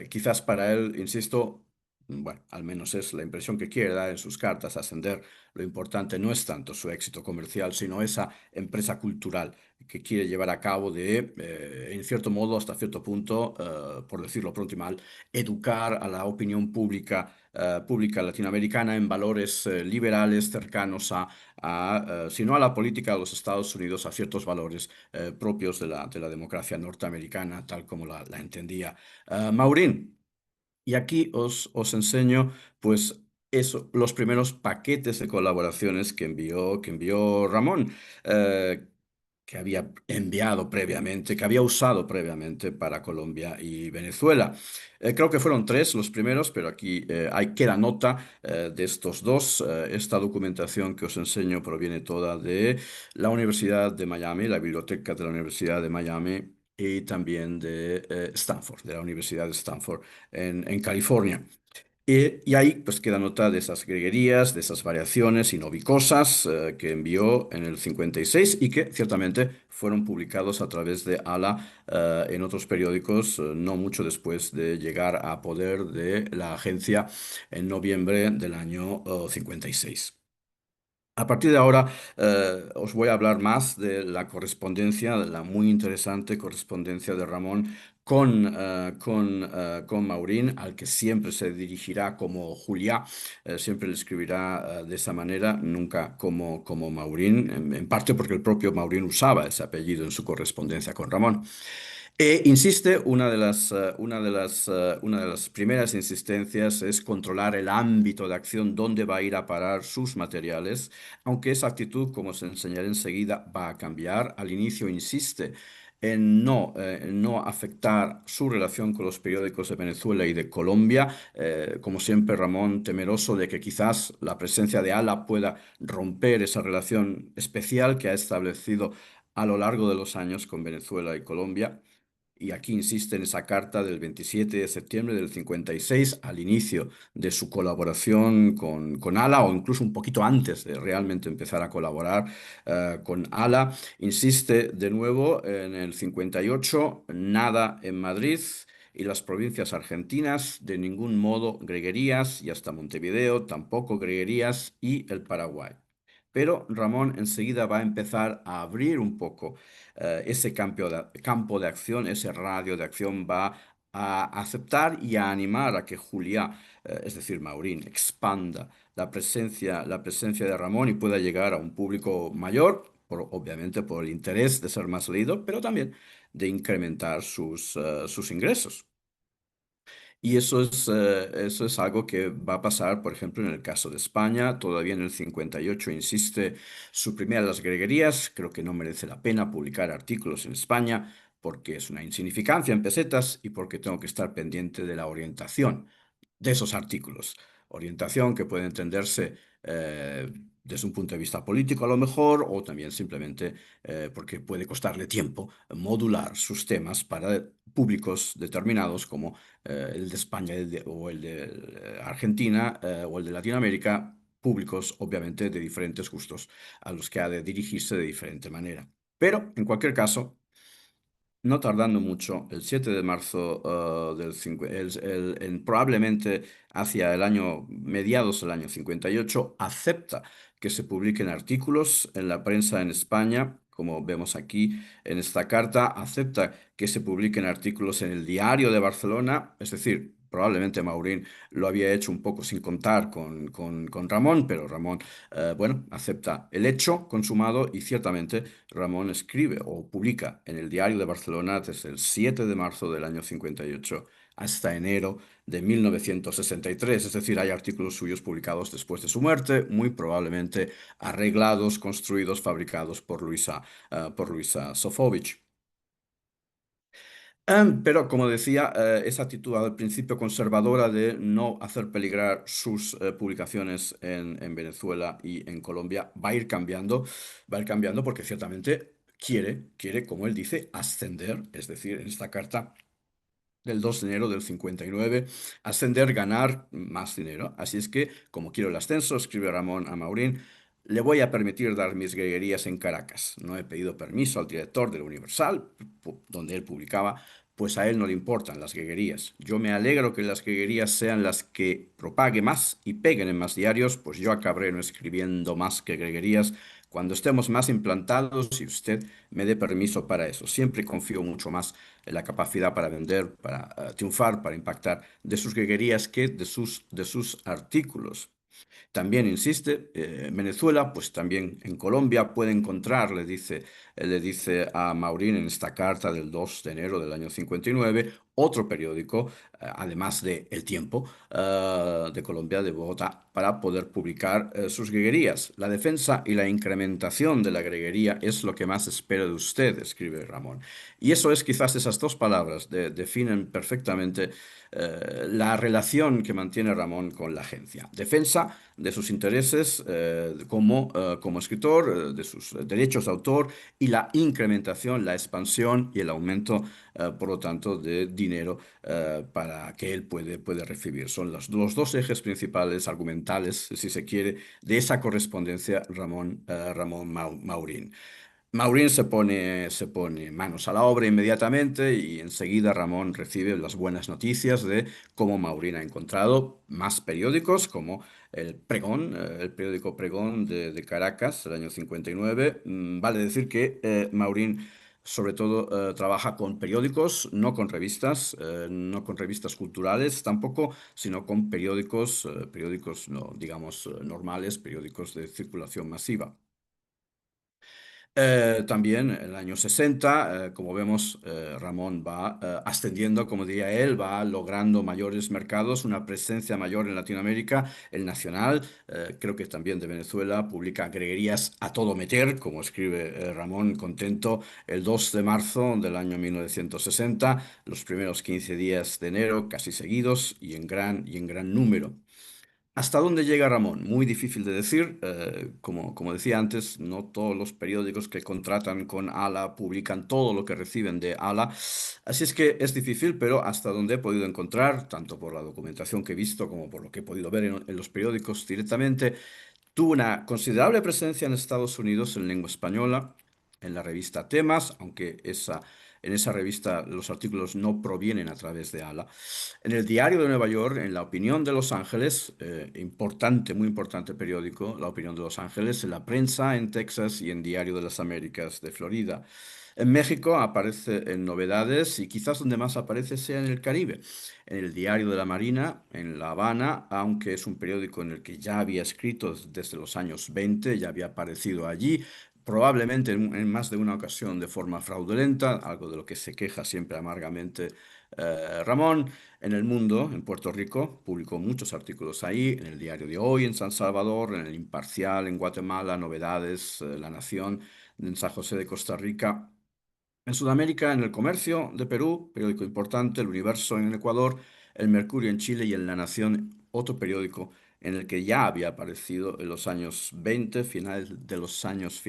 Quizás para él, insisto, bueno, al menos es la impresión que quiere dar en sus cartas, Ascender, lo importante no es tanto su éxito comercial, sino esa empresa cultural que quiere llevar a cabo en cierto modo, hasta cierto punto, por decirlo pronto y mal, educar a la opinión pública latinoamericana en valores liberales cercanos si no a la política de los Estados Unidos, a ciertos valores propios de la democracia norteamericana, tal como la entendía Maurín. Y aquí os enseño, pues, los primeros paquetes de colaboraciones que envió Ramón. eh, que había enviado previamente, que había usado previamente para Colombia y Venezuela. Creo que fueron tres los primeros, pero aquí queda nota de estos dos. Esta documentación que os enseño proviene toda de la Universidad de Miami, la biblioteca de la Universidad de Miami y también de Stanford, de la Universidad de Stanford en California. Y ahí pues queda nota de esas greguerías, de esas variaciones inovicosas que envió en el 56 y que ciertamente fueron publicados a través de ALA en otros periódicos no mucho después de llegar a poder de la agencia en noviembre del año 56. A partir de ahora, os voy a hablar más de la correspondencia, de la muy interesante correspondencia de Ramón con Maurín, al que siempre se dirigirá como Juliá, siempre le escribirá de esa manera, nunca como Maurín, en parte porque el propio Maurín usaba ese apellido en su correspondencia con Ramón. E insiste, una de las primeras insistencias es controlar el ámbito de acción donde va a ir a parar sus materiales, aunque esa actitud, como os enseñaré enseguida, va a cambiar. Al inicio insiste en no afectar su relación con los periódicos de Venezuela y de Colombia. Como siempre, Ramón, temeroso de que quizás la presencia de ALA pueda romper esa relación especial que ha establecido a lo largo de los años con Venezuela y Colombia. Y aquí insiste en esa carta del 27 de septiembre del 56, al inicio de su colaboración con ALA, o incluso un poquito antes de realmente empezar a colaborar con ALA. Insiste de nuevo en el 58, nada en Madrid y las provincias argentinas, de ningún modo greguerías, y hasta Montevideo, tampoco greguerías, y el Paraguay. Pero Ramón enseguida va a empezar a abrir un poco ese campo de acción, ese radio de acción, va a aceptar y a animar a que Juliá, es decir, Maurín, expanda la presencia de Ramón y pueda llegar a un público mayor, obviamente por el interés de ser más leído, pero también de incrementar sus ingresos. Y eso es algo que va a pasar, por ejemplo, en el caso de España. Todavía en el 58 insiste suprimir a las greguerías. Creo que no merece la pena publicar artículos en España porque es una insignificancia en pesetas y porque tengo que estar pendiente de la orientación de esos artículos. Orientación que puede entenderse desde un punto de vista político a lo mejor, o también simplemente porque puede costarle tiempo modular sus temas para públicos determinados como el de España o el de Argentina o el de Latinoamérica, públicos obviamente de diferentes gustos a los que ha de dirigirse de diferente manera. Pero, en cualquier caso, no tardando mucho, el 7 de marzo probablemente hacia el año, mediados del año 58, acepta que se publiquen artículos en la prensa en España, como vemos aquí en esta carta, acepta que se publiquen artículos en el Diario de Barcelona, es decir, probablemente Maurín lo había hecho un poco sin contar con Ramón, pero Ramón, bueno, acepta el hecho consumado y ciertamente Ramón escribe o publica en el Diario de Barcelona desde el 7 de marzo del año 58 hasta enero de 1963, es decir, hay artículos suyos publicados después de su muerte, muy probablemente arreglados, construidos, fabricados por Luisa Sofovich. Pero como decía, esa actitud al principio conservadora de no hacer peligrar sus publicaciones en Venezuela y en Colombia va a ir cambiando porque ciertamente quiere, como él dice, ascender, es decir, en esta carta del 2 de enero del 59, ascender, ganar más dinero. Así es que, como quiero el ascenso, escribe Ramón a Maurín, le voy a permitir dar mis greguerías en Caracas. No he pedido permiso al director del Universal, donde él publicaba, pues a él no le importan las greguerías. Yo me alegro que las greguerías sean las que propague más y peguen en más diarios, pues yo acabaré no escribiendo más que greguerías cuando estemos más implantados y usted me dé permiso para eso. Siempre confío mucho más en la capacidad para vender, para triunfar, para impactar de sus greguerías que de sus artículos. También insiste, Venezuela, pues también en Colombia puede encontrar, le dice a Maurín en esta carta del 2 de enero del año 59, otro periódico, además de El Tiempo, de Colombia, de Bogotá, para poder publicar sus greguerías. La defensa y la incrementación de la greguería es lo que más espero de usted, escribe Ramón. Y eso es quizás esas dos palabras definen perfectamente la relación que mantiene Ramón con la agencia. Defensa de sus intereses como escritor, de sus derechos de autor y la incrementación, la expansión y el aumento, por lo tanto, de dinero para que él puede recibir. Son los dos ejes principales argumentales, si se quiere, de esa correspondencia Ramón Maurín. Maurín se pone manos a la obra inmediatamente y enseguida Ramón recibe las buenas noticias de cómo Maurín ha encontrado más periódicos como el Pregón, el periódico Pregón de Caracas del año 59. Vale decir que Maurín sobre todo trabaja con periódicos, no con revistas culturales tampoco, sino con periódicos no, digamos, normales, periódicos de circulación masiva. También en el año 60, como vemos, Ramón va ascendiendo, como diría él, va logrando mayores mercados, una presencia mayor en Latinoamérica. El Nacional, creo que también de Venezuela, publica Greguerías a todo meter, como escribe Ramón contento, el 2 de marzo del año 1960, los primeros 15 días de enero, casi seguidos y en gran número. ¿Hasta dónde llega Ramón? Muy difícil de decir. Como decía antes, no todos los periódicos que contratan con ALA publican todo lo que reciben de ALA. Así es que es difícil, pero hasta donde he podido encontrar, tanto por la documentación que he visto como por lo que he podido ver en los periódicos directamente, tuvo una considerable presencia en Estados Unidos en lengua española, en la revista Temas, aunque en esa revista los artículos no provienen a través de ALA. En el Diario de Nueva York, en La Opinión de Los Ángeles, importante, muy importante periódico, La Opinión de Los Ángeles, en la prensa en Texas y en Diario de las Américas de Florida. En México aparece en Novedades y quizás donde más aparece sea en el Caribe, en el Diario de la Marina, en La Habana, aunque es un periódico en el que ya había escrito desde los años 20, ya había aparecido allí, probablemente en más de una ocasión de forma fraudulenta, algo de lo que se queja siempre amargamente Ramón. En El Mundo, en Puerto Rico, publicó muchos artículos ahí, en el Diario de Hoy, en San Salvador, en El Imparcial, en Guatemala, Novedades, La Nación, en San José de Costa Rica. En Sudamérica, en El Comercio de Perú, periódico importante, El Universo en Ecuador, El Mercurio en Chile y en La Nación, otro periódico en el que ya había aparecido en los años 20, finales de los años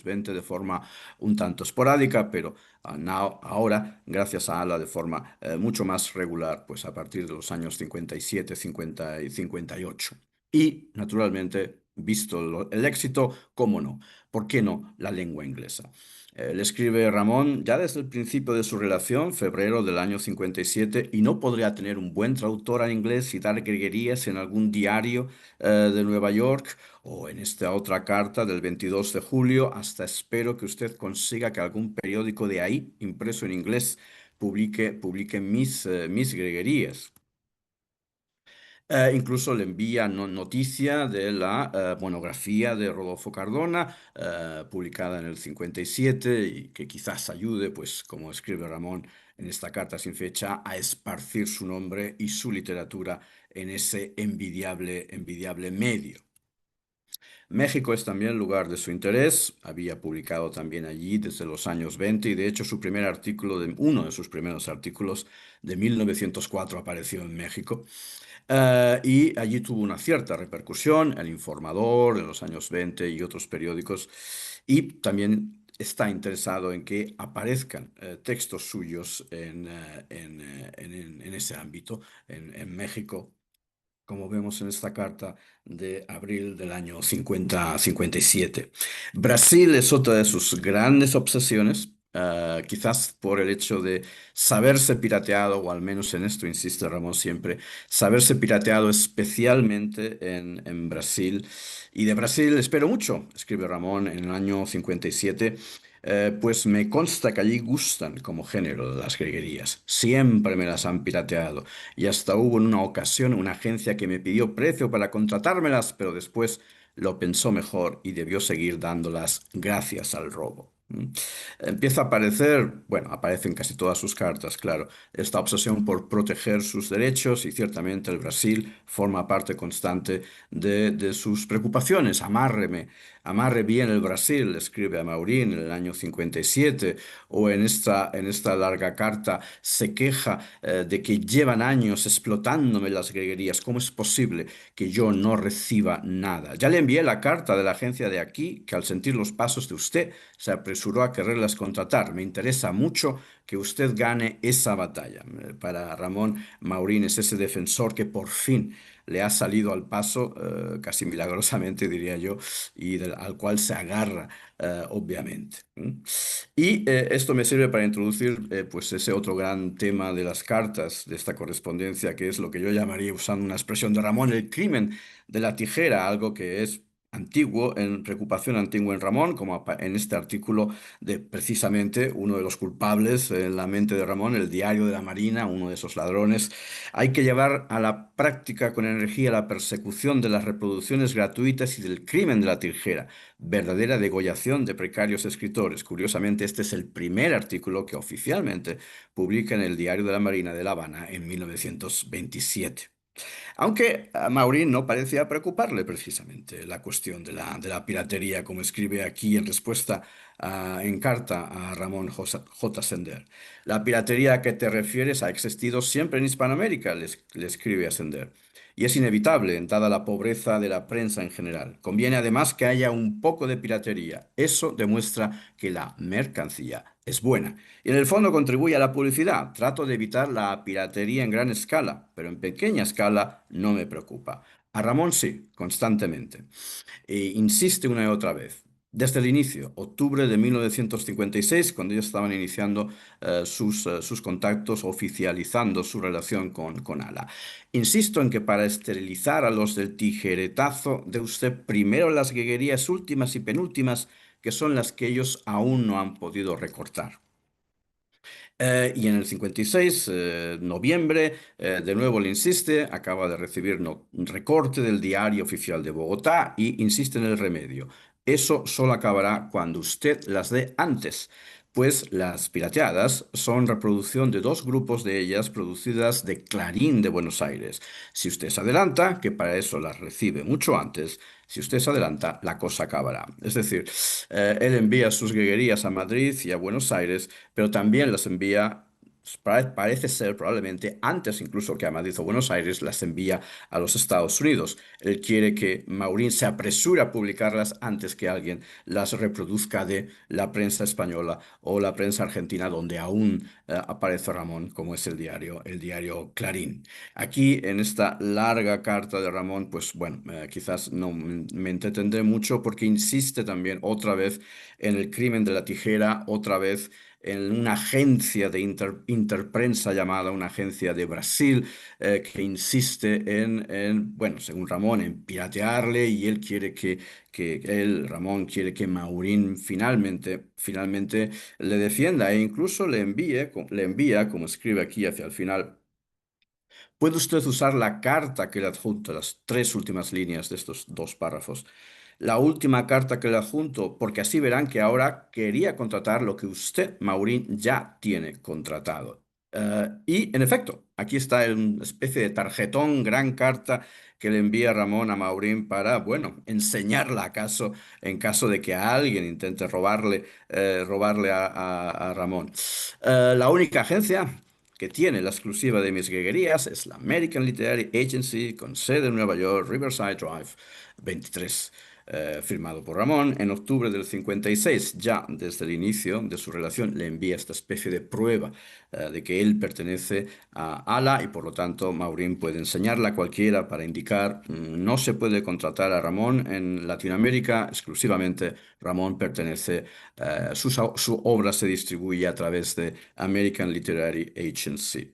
20, de forma un tanto esporádica, pero ahora, gracias a ALA, de forma mucho más regular, pues a partir de los años 57, 50 y 58. Y, naturalmente, visto el éxito, ¿cómo no? ¿Por qué no la lengua inglesa? Le escribe Ramón ya desde el principio de su relación, febrero del año 57, y no podría tener un buen traductor al inglés y dar greguerías en algún diario de Nueva York o en esta otra carta del 22 de julio. Hasta espero que usted consiga que algún periódico de ahí, impreso en inglés, publique mis greguerías. Incluso le envía noticia de la monografía de Rodolfo Cardona, publicada en el 57, y que quizás ayude, pues, como escribe Ramón en esta carta sin fecha, a esparcir su nombre y su literatura en ese envidiable medio. México es también lugar de su interés. Había publicado también allí desde los años 20 y de hecho uno de sus primeros artículos de 1904 apareció en México. Y allí tuvo una cierta repercusión, El Informador en los años 20 y otros periódicos. Y también está interesado en que aparezcan textos suyos en ese ámbito, en México, como vemos en esta carta de abril del año 57. Brasil es otra de sus grandes obsesiones, quizás por el hecho de saberse pirateado, o al menos en esto insiste Ramón siempre, saberse pirateado especialmente en Brasil. Y de Brasil espero mucho, escribe Ramón en el año 57. Pues me consta que allí gustan como género las greguerías. Siempre me las han pirateado. Y hasta hubo en una ocasión una agencia que me pidió precio para contratármelas, pero después lo pensó mejor y debió seguir dándolas gracias al robo. Empieza a aparecer, bueno, aparece en casi todas sus cartas, claro, esta obsesión por proteger sus derechos y ciertamente el Brasil forma parte constante de sus preocupaciones. Amarre bien el Brasil, escribe a Maurín en el año 57, o en esta larga carta se queja de que llevan años explotándome las greguerías. ¿Cómo es posible que yo no reciba nada? Ya le envié la carta de la agencia de aquí, que al sentir los pasos de usted se apresuró a quererlas contratar. Me interesa mucho que usted gane esa batalla. Para Ramón Maurín es ese defensor que por fin le ha salido al paso, casi milagrosamente diría yo, y al cual se agarra, obviamente. Y esto me sirve para introducir pues ese otro gran tema de las cartas, de esta correspondencia, que es lo que yo llamaría, usando una expresión de Ramón, el crimen de la tijera, algo que es antiguo, en preocupación antigua en Ramón, como en este artículo de precisamente uno de los culpables en la mente de Ramón, el diario de la Marina, uno de esos ladrones. Hay que llevar a la práctica con energía la persecución de las reproducciones gratuitas y del crimen de la tijera, verdadera degollación de precarios escritores. Curiosamente, este es el primer artículo que oficialmente publica en el Diario de la Marina de La Habana en 1927. Aunque a Maurín no parecía preocuparle precisamente la cuestión de la piratería, como escribe aquí en respuesta en carta a Ramón J. Sender. La piratería a que te refieres ha existido siempre en Hispanoamérica, le escribe a Sender. Y es inevitable, dada la pobreza de la prensa en general. Conviene además que haya un poco de piratería. Eso demuestra que la mercancía es buena. Y en el fondo contribuye a la publicidad. Trato de evitar la piratería en gran escala, pero en pequeña escala no me preocupa. A Ramón sí, constantemente. E insiste una y otra vez. Desde el inicio, octubre de 1956, cuando ellos estaban iniciando sus contactos, oficializando su relación con Ala. Insisto en que para esterilizar a los del tijeretazo, de usted primero las guerrerías últimas y penúltimas, que son las que ellos aún no han podido recortar. Y en el 56, noviembre, de nuevo le insiste, acaba de recibir un recorte del Diario Oficial de Bogotá y insiste en el remedio. Eso solo acabará cuando usted las dé antes, pues las pirateadas son reproducción de dos grupos de ellas producidas de Clarín de Buenos Aires. Si usted se adelanta, que para eso las recibe mucho antes, si usted se adelanta, la cosa acabará. Es decir, él envía sus greguerías a Madrid y a Buenos Aires, pero también las envía, parece ser probablemente antes incluso que a Madrid o Buenos Aires, las envía a los Estados Unidos. Él quiere que Maurín se apresure a publicarlas antes que alguien las reproduzca de la prensa española o la prensa argentina, donde aún aparece Ramón, como es el diario Clarín. Aquí, en esta larga carta de Ramón, pues bueno, quizás no me entretendré mucho porque insiste también otra vez en el crimen de la tijera, otra vez en una agencia de interprensa llamada una agencia de Brasil, que insiste bueno, según Ramón, en piratearle y él quiere Ramón quiere que Maurín finalmente le defienda e incluso le envía, como escribe aquí hacia el final. Puede usted usar la carta que le adjunto, las tres últimas líneas de estos dos párrafos. La última carta que le adjunto, porque así verán que ahora quería contratar lo que usted, Maurín, ya tiene contratado. Y en efecto, aquí está una especie de tarjetón, gran carta que le envía Ramón a Maurín para, bueno, enseñarla acaso en caso de que alguien intente robarle a Ramón. La única agencia que tiene la exclusiva de mis greguerías es la American Literary Agency con sede en Nueva York, Riverside Drive 23, firmado por Ramón. En octubre del 56, ya desde el inicio de su relación, le envía esta especie de prueba de que él pertenece a Ala y por lo tanto Maurín puede enseñarla a cualquiera para indicar no se puede contratar a Ramón en Latinoamérica exclusivamente. Ramón pertenece, su obra se distribuye a través de American Literary Agency.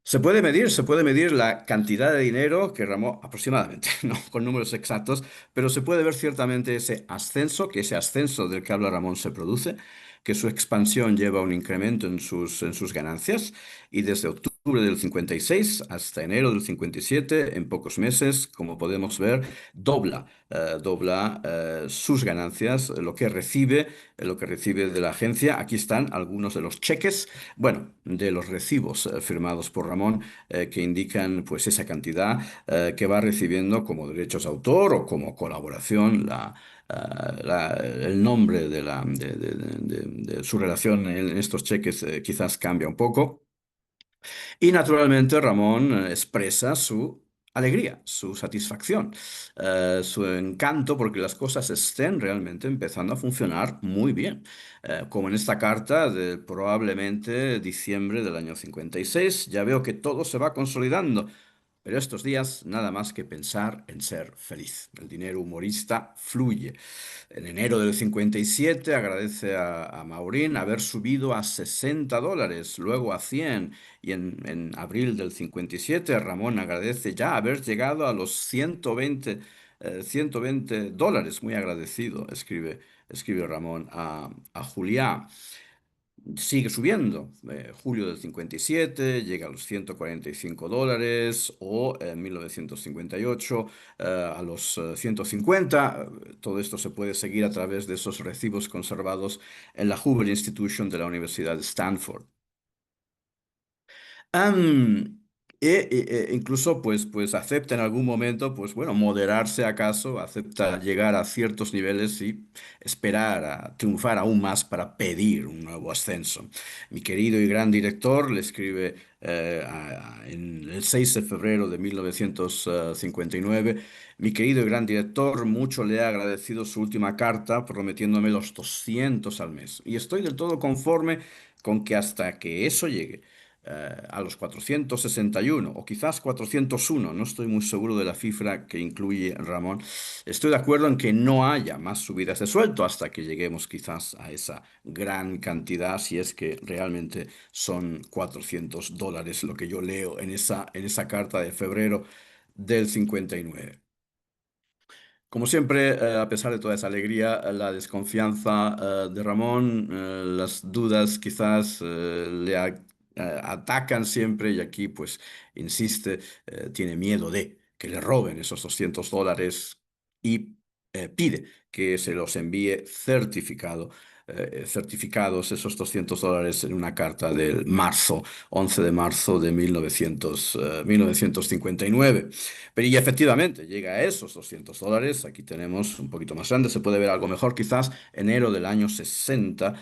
Se puede medir la cantidad de dinero que Ramón, aproximadamente, no con números exactos, pero se puede ver ciertamente que ese ascenso del que habla Ramón se produce, que su expansión lleva a un incremento en sus ganancias, y desde octubre del 56 hasta enero del 57, en pocos meses, como podemos ver, dobla sus ganancias, lo que recibe de la agencia. Aquí están algunos de los cheques, bueno, de los recibos firmados por Ramón, que indican pues esa cantidad que va recibiendo como derechos de autor o como colaboración. El nombre de su relación en estos cheques quizás cambia un poco. Y naturalmente Ramón expresa su alegría, su satisfacción, su encanto porque las cosas estén realmente empezando a funcionar muy bien. Como en esta carta de probablemente diciembre del año 56, ya veo que todo se va consolidando. Pero estos días nada más que pensar en ser feliz. El dinero humorista fluye. En enero del 57 agradece a Maurín haber subido a $60, luego a 100, y en abril del 57 Ramón agradece ya haber llegado a los $120, muy agradecido, escribe Ramón a Juliá. Sigue subiendo. Julio del 57 llega a los $145 o en 1958 a los 150. Todo esto se puede seguir a través de esos recibos conservados en la Hoover Institution de la Universidad de Stanford. Am, incluso pues acepta en algún momento, pues bueno, moderarse acaso, acepta llegar a ciertos niveles y esperar a triunfar aún más para pedir un nuevo ascenso. Mi querido y gran director le escribe en el 6 de febrero de 1959. Mi querido y gran director, mucho le he agradecido su última carta prometiéndome los 200 al mes y estoy del todo conforme con que hasta que eso llegue a los 461 o quizás 401, no estoy muy seguro de la cifra que incluye Ramón. Estoy de acuerdo en que no haya más subidas de sueldo hasta que lleguemos quizás a esa gran cantidad, si es que realmente son $400 lo que yo leo en esa carta de febrero del 59. Como siempre, a pesar de toda esa alegría, la desconfianza de Ramón, las dudas quizás atacan siempre y aquí pues insiste, tiene miedo de que le roben esos $200 y pide que se los envíe certificados esos $200 en una carta del 11 de marzo de 1959. Pero y efectivamente llega a esos $200. Aquí tenemos un poquito más grande, se puede ver algo mejor, quizás enero del año 60.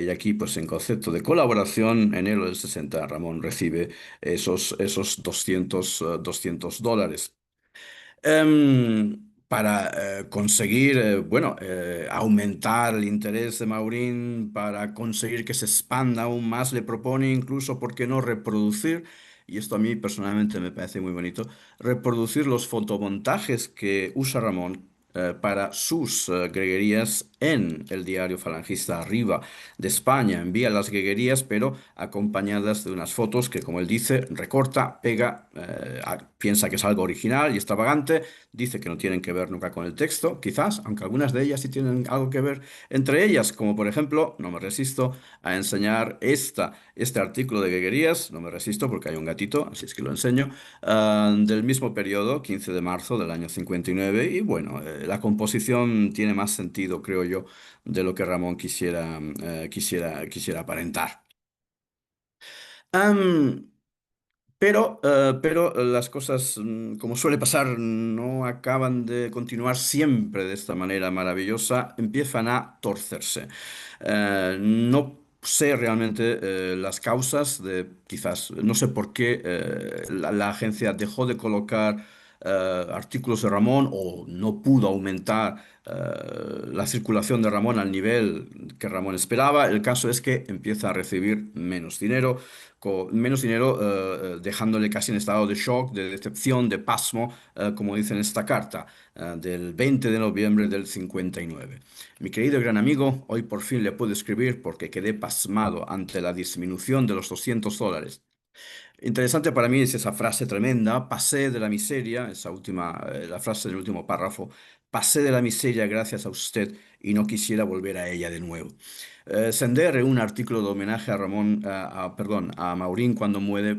Y aquí, pues en concepto de colaboración, enero del 60, Ramón recibe esos $200. Para conseguir, bueno, aumentar el interés de Maurín, para conseguir que se expanda aún más, le propone incluso, ¿por qué no reproducir? Y esto a mí personalmente me parece muy bonito, reproducir los fotomontajes que usa Ramón para sus greguerías en el diario falangista Arriba de España. Envía las greguerías, pero acompañadas de unas fotos que, como él dice, recorta, pega, piensa que es algo original y extravagante, dice que no tienen que ver nunca con el texto, quizás, aunque algunas de ellas sí tienen algo que ver entre ellas, como por ejemplo, no me resisto a enseñar este artículo de greguerías, no me resisto porque hay un gatito, así es que lo enseño, del mismo periodo, 15 de marzo del año 59, y bueno, la composición tiene más sentido, creo yo, de lo que Ramón quisiera aparentar. Am, pero las cosas, como suele pasar, no acaban de continuar siempre de esta manera maravillosa, empiezan a torcerse. No sé realmente las causas de, quizás, no sé por qué la agencia dejó de colocar artículos de Ramón o no pudo aumentar la circulación de Ramón al nivel que Ramón esperaba. El caso es que empieza a recibir menos dinero, dejándole casi en estado de shock, de decepción, de pasmo, como dice en esta carta, del 20 de noviembre del 59. Mi querido y gran amigo, hoy por fin le puedo escribir porque quedé pasmado ante la disminución de los $200. Interesante para mí es esa frase tremenda, pasé de la miseria, esa última, la frase del último párrafo, pasé de la miseria gracias a usted y no quisiera volver a ella de nuevo. Sender, en un artículo de homenaje a Ramón, perdón, a Maurín cuando muere,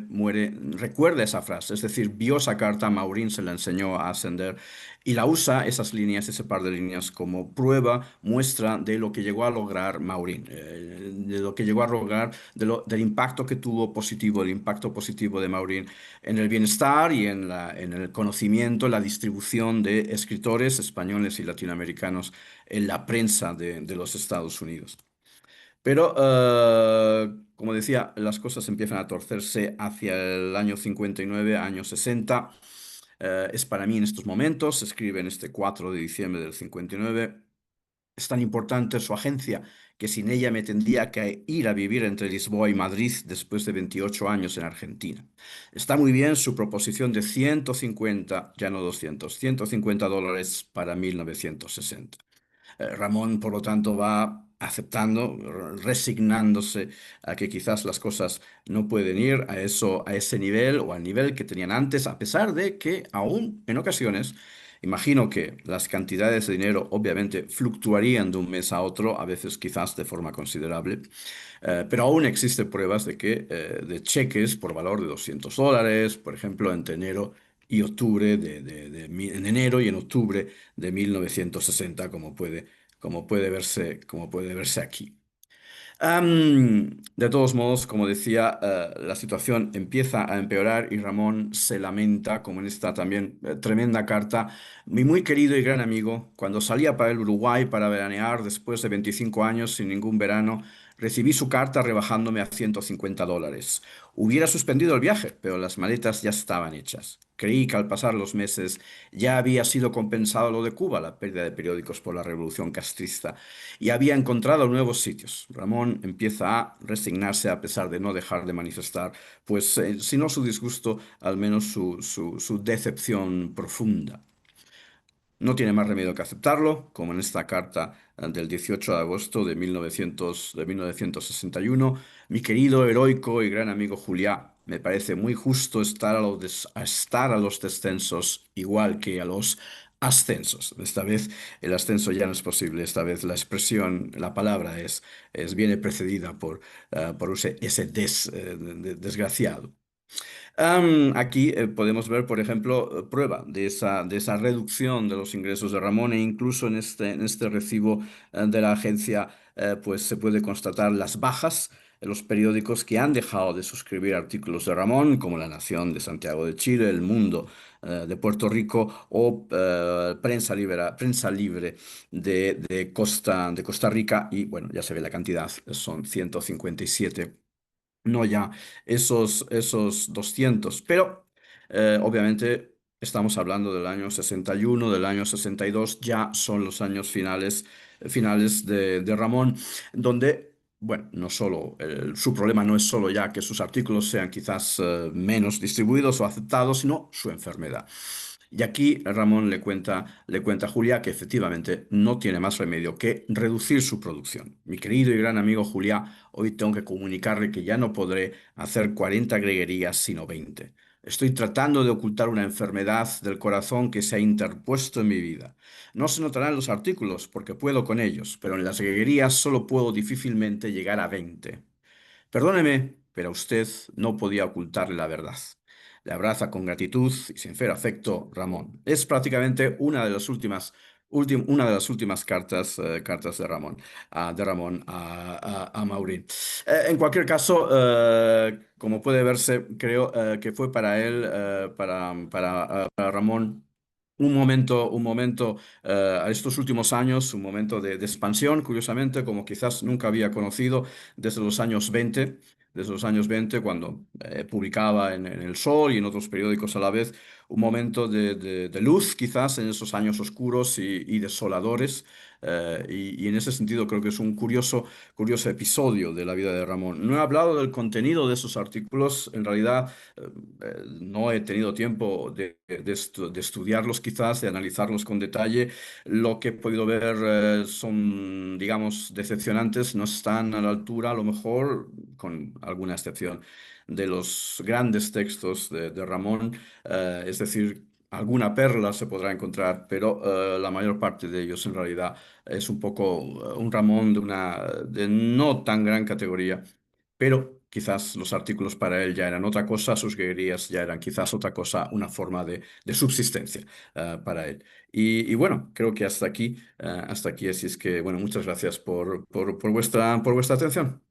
recuerda esa frase, es decir, vio esa carta, Maurín se la enseñó a Sender y la usa, esas líneas, ese par de líneas, como prueba, muestra de lo que llegó a lograr Maurín, de lo que llegó a lograr, del impacto que tuvo positivo, el impacto positivo de Maurín en el bienestar y en el conocimiento, la distribución de escritores españoles y latinoamericanos en la prensa de los Estados Unidos. Pero, como decía, las cosas empiezan a torcerse hacia el año 59, año 60. Es para mí en estos momentos, se escribe en este 4 de diciembre del 59, es tan importante su agencia que sin ella me tendría que ir a vivir entre Lisboa y Madrid después de 28 años en Argentina. Está muy bien su proposición de 150, ya no 200, $150 para 1960. Ramón, por lo tanto, va aceptando, resignándose a que quizás las cosas no pueden ir a ese nivel o al nivel que tenían antes, a pesar de que aún en ocasiones Imagino que las cantidades de dinero obviamente fluctuarían de un mes a otro, a veces quizás de forma considerable, pero aún existen pruebas de cheques por valor de $200, por ejemplo, entre enero y octubre en enero y en octubre de 1960, como puede verse aquí. De todos modos, como decía, la situación empieza a empeorar y Ramón se lamenta, como en esta también tremenda carta. Mi muy querido y gran amigo, cuando salía para el Uruguay para veranear después de 25 años sin ningún verano, recibí su carta rebajándome a $150. Hubiera suspendido el viaje, pero las maletas ya estaban hechas. Creí que al pasar los meses ya había sido compensado lo de Cuba, la pérdida de periódicos por la revolución castrista, y había encontrado nuevos sitios. Ramón empieza a resignarse a pesar de no dejar de manifestar, pues, si no su disgusto, al menos su decepción profunda. No tiene más remedio que aceptarlo, como en esta carta del 18 de agosto de 1961. Mi querido, heroico y gran amigo Juliá, me parece muy justo estar a los descensos igual que a los ascensos. Esta vez el ascenso ya no es posible, esta vez la expresión, la palabra viene precedida por ese desgraciado. Aquí podemos ver, por ejemplo, prueba de esa reducción de los ingresos de Ramón, e incluso en este recibo de la agencia, pues se puede constatar las bajas en los periódicos que han dejado de suscribir artículos de Ramón, como La Nación de Santiago de Chile, El Mundo de Puerto Rico o Prensa Libre de Costa Rica, y bueno, ya se ve la cantidad, son 157, no ya esos 200, pero obviamente estamos hablando del año 61, del año 62, ya son los años finales de Ramón, donde, bueno, no solo, su problema no es solo ya que sus artículos sean quizás menos distribuidos o aceptados, sino su enfermedad. Y aquí Ramón le cuenta a Julia que efectivamente no tiene más remedio que reducir su producción. Mi querido y gran amigo Julia, hoy tengo que comunicarle que ya no podré hacer 40 greguerías sino 20. Estoy tratando de ocultar una enfermedad del corazón que se ha interpuesto en mi vida. No se notarán los artículos porque puedo con ellos, pero en las greguerías solo puedo difícilmente llegar a 20. Perdóneme, pero usted no podía ocultarle la verdad. Le abraza con gratitud y sincero afecto Ramón. Es prácticamente una de las últimas cartas de Ramón a Maurín. En cualquier caso, como puede verse, creo que fue para él, para Ramón, un momento a estos últimos años, un momento de expansión, curiosamente, como quizás nunca había conocido desde los años 20, cuando publicaba en El Sol y en otros periódicos a la vez, un momento de luz quizás en esos años oscuros y desoladores. Y en ese sentido creo que es un curioso episodio de la vida de Ramón. No he hablado del contenido de esos artículos, en realidad no he tenido tiempo de estudiarlos quizás, de analizarlos con detalle. Lo que he podido ver son, digamos, decepcionantes, no están a la altura, a lo mejor, con alguna excepción, de los grandes textos de Ramón. Es decir, alguna perla se podrá encontrar, pero la mayor parte de ellos en realidad es un poco un Ramón de no tan gran categoría, pero quizás los artículos para él ya eran otra cosa, sus guerrillas ya eran quizás otra cosa, una forma de subsistencia para él. Y bueno, creo que hasta aquí, así es que, bueno, muchas gracias por vuestra atención.